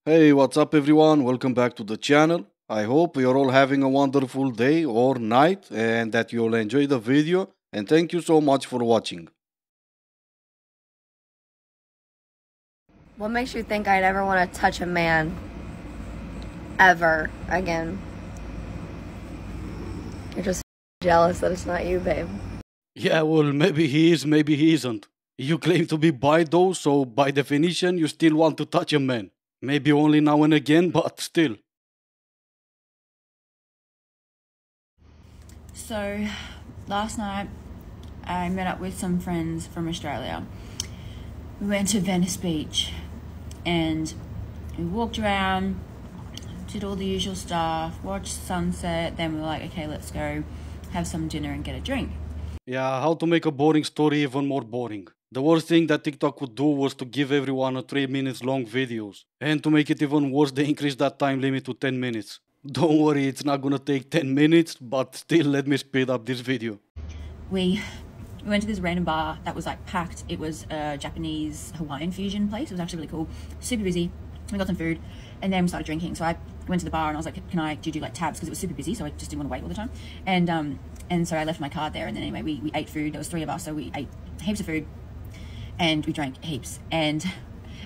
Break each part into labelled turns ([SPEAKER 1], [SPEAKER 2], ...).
[SPEAKER 1] Hey, what's up, everyone? Welcome back to the channel. I hope you're all having a wonderful day or night and that you'll enjoy the video. And thank you so much for watching.
[SPEAKER 2] What makes you think I'd ever want to touch a man ever again? You're just jealous that it's not you, babe.
[SPEAKER 1] Yeah, well, maybe he is, maybe he isn't. You claim to be bi though, so by definition, you still want to touch a man. Maybe only now and again, but still.
[SPEAKER 3] So, last night I met up with some friends from Australia. We went to Venice Beach and we walked around, did all the usual stuff, watched sunset. Then we were like, okay, let's go have some dinner and get a drink.
[SPEAKER 1] Yeah, how to make a boring story even more boring. The worst thing that TikTok could do was to give everyone a 3 minutes long videos. And to make it even worse, they increased that time limit to 10 minutes. Don't worry, it's not gonna take 10 minutes, but still let me speed up this video.
[SPEAKER 3] We went to this random bar that was like packed. It was a Japanese Hawaiian fusion place. It was actually really cool, super busy. We got some food and then we started drinking. So I went to the bar and I was like, do you do like tabs? Because it was super busy, so I just didn't want to wait all the time. And so I left my card there, and then anyway, we ate food. There was three of us, so we ate heaps of food and we drank heaps. And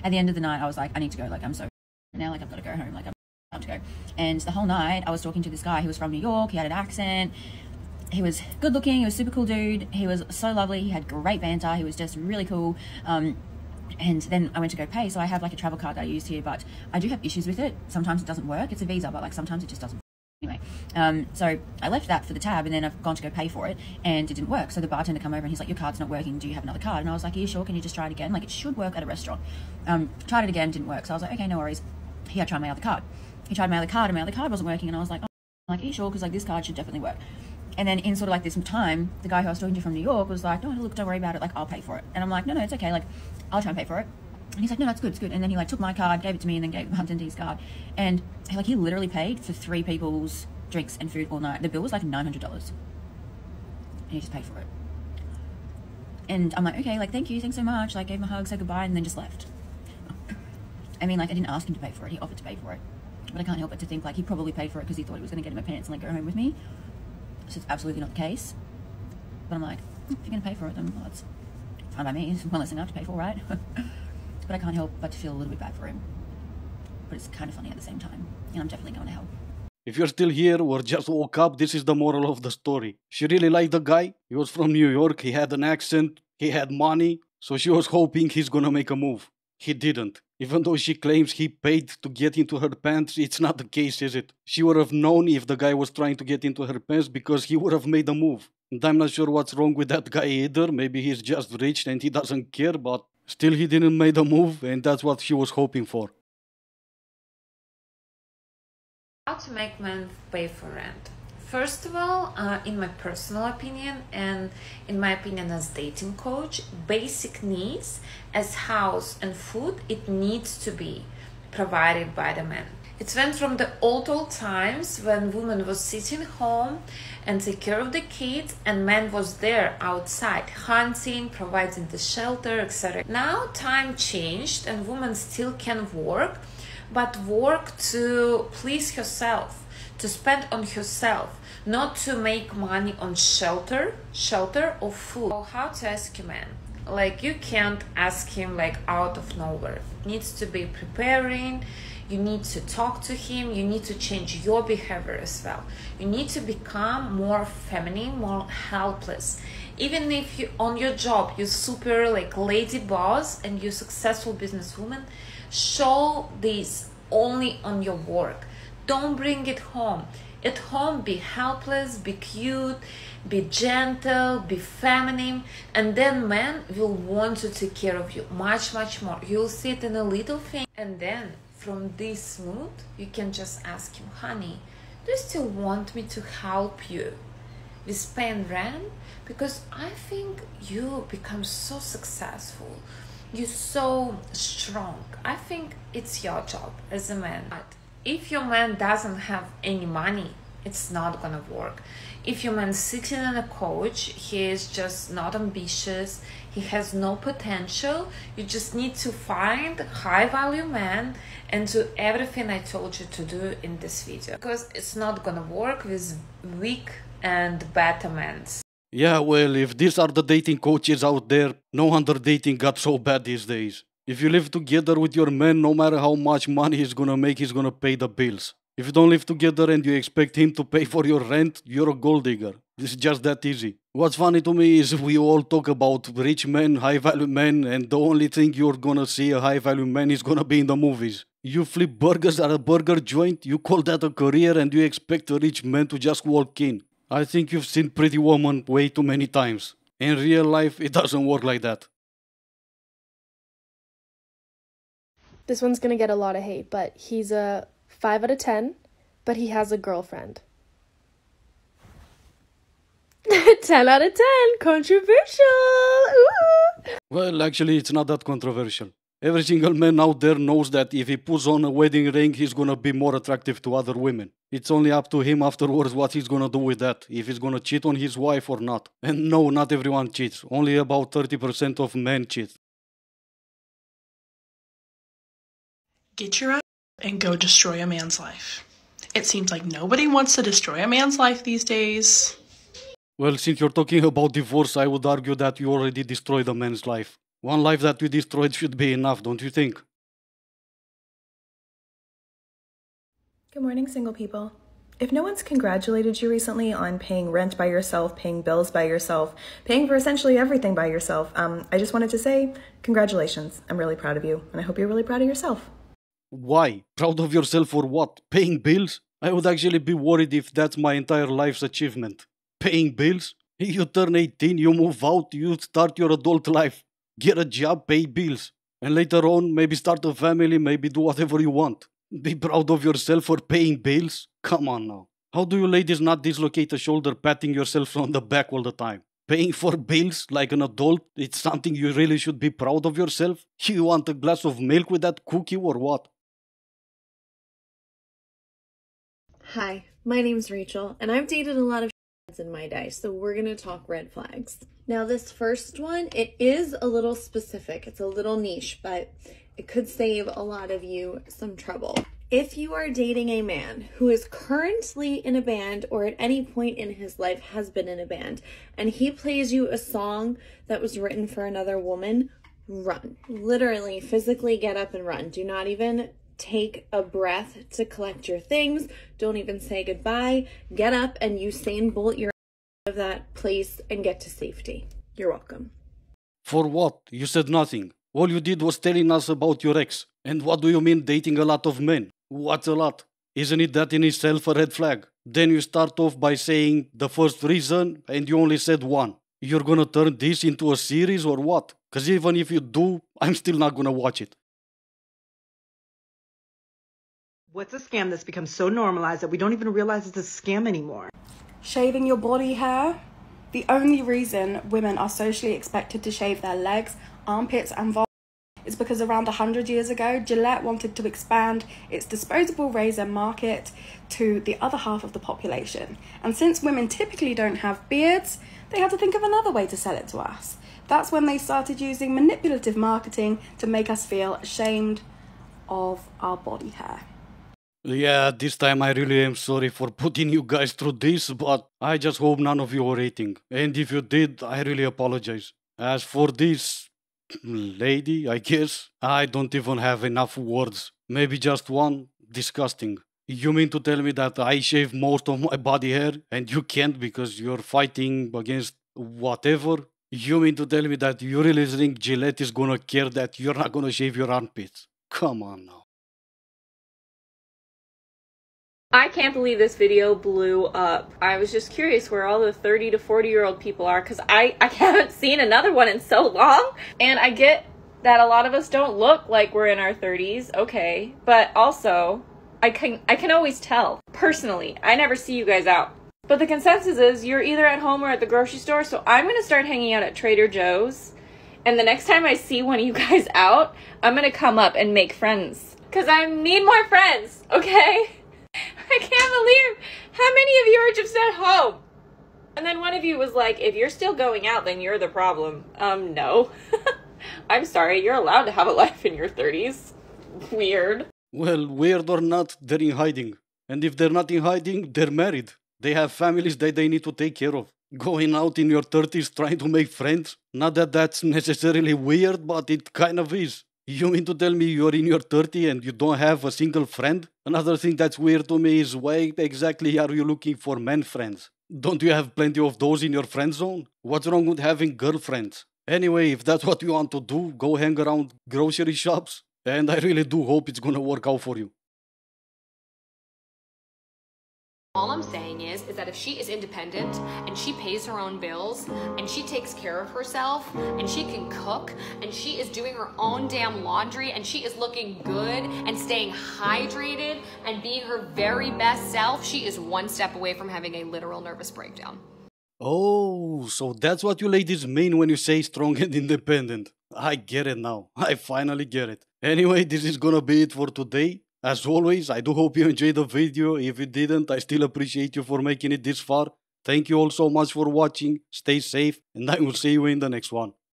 [SPEAKER 3] at the end of the night, I was like, I need to go. Like, I'm so now, like, I've got to go home. Like, I'm time to go. And the whole night I was talking to this guy who was from New York. He had an accent. He was good looking. He was a super cool dude. He was so lovely. He had great banter. He was just really cool. And then I went to go pay. So I have like a travel card that I use here, but I do have issues with it. Sometimes it doesn't work. It's a Visa, but like sometimes it just doesn't. Anyway, so I left that for the tab, and then I've gone to go pay for it, and it didn't work. So the bartender come over and he's like, your card's not working. Do you have another card? And I was like, are you sure? Can you just try it again? Like, it should work at a restaurant. Tried it again, didn't work. So I was like, okay, no worries. Here, I tried my other card. He tried my other card, and my other card wasn't working. And I was like, oh, are you sure? Because like this card should definitely work. And then in sort of like this time, the guy who I was talking to from New York was like, no, look, don't worry about it. Like, I'll pay for it. And I'm like, no, it's okay. Like, I'll try and pay for it. And he's like, no, it's good, it's good. And then he like took my card, gave it to me, and then gave the bartender his card. And he literally paid for 3 people's drinks and food all night. The bill was like $900. And he just paid for it. And I'm like, okay, like, thank you, thanks so much. Like, gave him a hug, said goodbye, and then just left. I mean, like, I didn't ask him to pay for it. He offered to pay for it. But I can't help but to think, like, he probably paid for it because he thought he was going to get in my pants and, like, go home with me. So it's absolutely not the case. But I'm like, if you're going to pay for it, then well, it's fine by me. It's one less thing I have to pay for, right? But I can't help but to feel a little bit bad for him. But it's kind of funny at the same time. And I'm definitely going to help.
[SPEAKER 1] If you're still here or just woke up, this is the moral of the story. She really liked the guy. He was from New York, he had an accent, he had money, so she was hoping he's gonna make a move. He didn't. Even though she claims he paid to get into her pants, it's not the case, is it? She would have known if the guy was trying to get into her pants because he would have made a move. And I'm not sure what's wrong with that guy either. Maybe he's just rich and he doesn't care, but still he didn't make a move, and that's what she was hoping for.
[SPEAKER 4] How to make men pay for rent. First of all, in my personal opinion and in my opinion as dating coach, basic needs as house and food, it needs to be provided by the man. It went from the old times when woman was sitting home and take care of the kids, and man was there outside hunting, providing the shelter, etc. Now time changed and woman still can work, but work to please herself, to spend on herself, not to make money on shelter or food. So how to ask a man? Like, you can't ask him like out of nowhere. It needs to be preparing. You need to talk to him. You need to change your behavior as well. You need to become more feminine, more helpless. Even if you on your job you're super like lady boss and you're successful businesswoman, show this only on your work. Don't bring it home. At home, be helpless, be cute, be gentle, be feminine, and then men will want to take care of you much more. You'll see it in a little thing, and then from this mood you can just ask him, honey, do you still want me to help you with paying rent? Because I think you become so successful, you're so strong. I think it's your job as a man. But if your man doesn't have any money it's not gonna work. If your man sitting in a coach, he is just not ambitious, he has no potential, you just need to find high value man and do everything I told you to do in this video, because it's not gonna work with weak and beta men.
[SPEAKER 1] Yeah, well, if these are the dating coaches out there, no wonder dating got so bad these days. If you live together with your man, no matter how much money he's gonna make, he's gonna pay the bills. If you don't live together and you expect him to pay for your rent, you're a gold digger. It's just that easy. What's funny to me is we all talk about rich men, high value men, and the only thing you're gonna see a high value man is gonna be in the movies. You flip burgers at a burger joint, you call that a career, and you expect a rich man to just walk in. I think you've seen Pretty Woman way too many times. In real life, it doesn't work like that.
[SPEAKER 5] This one's gonna get a lot of hate, but he's a 5 out of 10, but he has a girlfriend. 10 out of 10, controversial. Ooh.
[SPEAKER 1] Well, actually, it's not that controversial. Every single man out there knows that if he puts on a wedding ring, he's gonna be more attractive to other women. It's only up to him afterwards what he's gonna do with that, if he's gonna cheat on his wife or not. And no, not everyone cheats. Only about 30% of men cheat.
[SPEAKER 6] Get your ass and go destroy a man's life. It seems like nobody wants to destroy a man's life these days.
[SPEAKER 1] Well, since you're talking about divorce, I would argue that you already destroyed a man's life. One life that you destroyed should be enough, don't you think?
[SPEAKER 7] Good morning, single people. If no one's congratulated you recently on paying rent by yourself, paying bills by yourself, paying for essentially everything by yourself, I just wanted to say congratulations. I'm really proud of you, and I hope you're really proud of yourself.
[SPEAKER 1] Why? Proud of yourself for what? Paying bills? I would actually be worried if that's my entire life's achievement. Paying bills? You turn 18, you move out, you start your adult life. Get a job, pay bills. And later on, maybe start a family, maybe do whatever you want. Be proud of yourself for paying bills? Come on now. How do you ladies not dislocate a shoulder patting yourself on the back all the time? Paying for bills like an adult, it's something you really should be proud of yourself? You want a glass of milk with that cookie or what?
[SPEAKER 8] Hi, my name's Rachel, and I've dated a lot of in my day, so we're gonna talk red flags. Now this first one, it is a little specific, it's a little niche, but it could save a lot of you some trouble. If you are dating a man who is currently in a band or at any point in his life has been in a band, and he plays you a song that was written for another woman, run. Literally, physically get up and run. Do not even take a breath to collect your things. Don't even say goodbye. Get up and Usain Bolt your out of that place and get to safety. You're welcome.
[SPEAKER 1] For what? You said nothing. All you did was telling us about your ex. And what do you mean dating a lot of men? What's a lot? Isn't it that in itself a red flag? Then you start off by saying the first reason and you only said one. You're gonna turn this into a series or what? Because even if you do, I'm still not gonna watch it.
[SPEAKER 9] What's a scam that's become so normalized that we don't even realize it's a scam anymore?
[SPEAKER 10] Shaving your body hair. The only reason women are socially expected to shave their legs, armpits and vulva is because around 100 years ago, Gillette wanted to expand its disposable razor market to the other half of the population. And since women typically don't have beards, they had to think of another way to sell it to us. That's when they started using manipulative marketing to make us feel ashamed of our body hair.
[SPEAKER 1] Yeah, this time I really am sorry for putting you guys through this, but I just hope none of you were eating. And if you did, I really apologize. As for this lady, I guess, I don't even have enough words. Maybe just one. Disgusting. You mean to tell me that I shave most of my body hair and you can't because you're fighting against whatever? You mean to tell me that you really think Gillette is gonna care that you're not gonna shave your armpits? Come on now.
[SPEAKER 11] I can't believe this video blew up. I was just curious where all the 30 to 40-year-old people are, because I haven't seen another one in so long. And I get that a lot of us don't look like we're in our 30s, okay. But also, I can always tell. Personally, I never see you guys out. But the consensus is you're either at home or at the grocery store, so I'm going to start hanging out at Trader Joe's. And the next time I see one of you guys out, I'm going to come up and make friends. Because I need more friends, okay? I can't believe How many of you are just at home? And then one of you was like, if you're still going out, then you're the problem. No. I'm sorry, you're allowed to have a life in your 30s. Weird.
[SPEAKER 1] Well, weird or not, they're in hiding. And if they're not in hiding, they're married. They have families that they need to take care of. Going out in your 30s trying to make friends? Not that that's necessarily weird, but it kind of is. You mean to tell me you're in your 30s and you don't have a single friend? Another thing that's weird to me is why exactly are you looking for men friends? Don't you have plenty of those in your friend zone? What's wrong with having girlfriends? Anyway, if that's what you want to do, go hang around grocery shops. And I really do hope it's gonna work out for you.
[SPEAKER 12] All I'm saying is that if she is independent and she pays her own bills and she takes care of herself and she can cook and she is doing her own damn laundry and she is looking good and staying hydrated and being her very best self, she is one step away from having a literal nervous breakdown.
[SPEAKER 1] Oh, so that's what you ladies mean when you say strong and independent. I get it now. I finally get it. Anyway, this is gonna be it for today. As always, I do hope you enjoyed the video. If you didn't, I still appreciate you for making it this far. Thank you all so much for watching. Stay safe, and I will see you in the next one.